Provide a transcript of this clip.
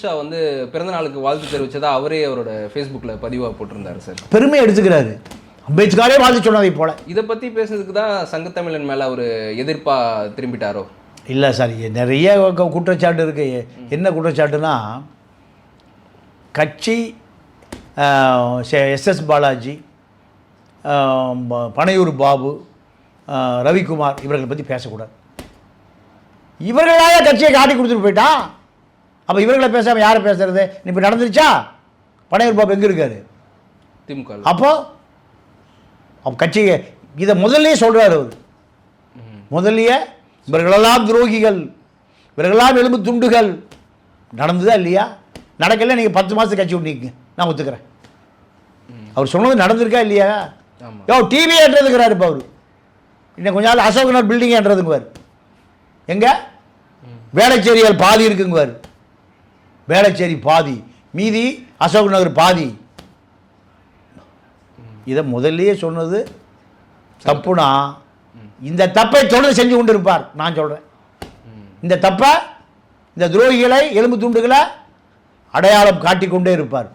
வந்து பிறந்த நாளுக்கு வாழ்த்து தெரிவிச்சதா அவரே அவரோட ஃபேஸ்புக்கில் பதிவாக போட்டிருந்தாரு சார். பெருமை எடுத்துக்கிறாரு. அம்பேத்கரே வாழ்த்து சொன்னதை போல. இதை பற்றி பேசுறதுக்கு தான் சங்கத்தமிழன் மேலே ஒரு எதிர்ப்பாக திரும்பிட்டாரோ? இல்லை சார், நிறைய குற்றச்சாட்டு இருக்குது. என்ன குற்றச்சாட்டுனா, கட்சி எஸ்எஸ் பாலாஜி, பனையூர் பாபு, ரவிக்குமார் இவர்களை பற்றி பேசக்கூடாது. இவர்களாக கட்சியை காட்டி கொடுத்துட்டு போயிட்டா அப்போ இவர்களை பேசாமல் யாரை பேசுறது? இப்போ நடந்துருச்சா? பனையூர் பாபு எங்கே இருக்காரு? திமுக. அப்போ கட்சி இதை முதல்லையே சொல்கிறார் அவர். முதல்லையே இவர்களெல்லாம் துரோகிகள், இவர்களெல்லாம் எலும்பு துண்டுகள். நடந்ததா இல்லையா? நடக்கல. நீங்கள் 10 மாதத்துக்கு கட்சி விட்டீங்க, நான் ஒத்துக்கிறேன். அவர் சொன்னது நடந்திருக்கா இல்லையா? டிவி ஏற்றதுங்கிறாரு. இப்போ அவர் இன்னும் கொஞ்ச நாள் அசோகனர் பில்டிங் ஏற்றதுங்குவார். எங்கே? வேளச்சேரியால் பாதி இருக்குங்குவார். வேளச்சேரி பாதி, மீதி அசோக் நகர் பாதி. இதை முதல்லையே சொன்னது தப்புனா இந்த தப்பை தொடர்ந்து செஞ்சு கொண்டு இருப்பார். நான் சொல்கிறேன், இந்த தப்பை, இந்த துரோகிகளை, எலும்பு துண்டுகளை அடையாளம் காட்டிக்கொண்டே இருப்பார்.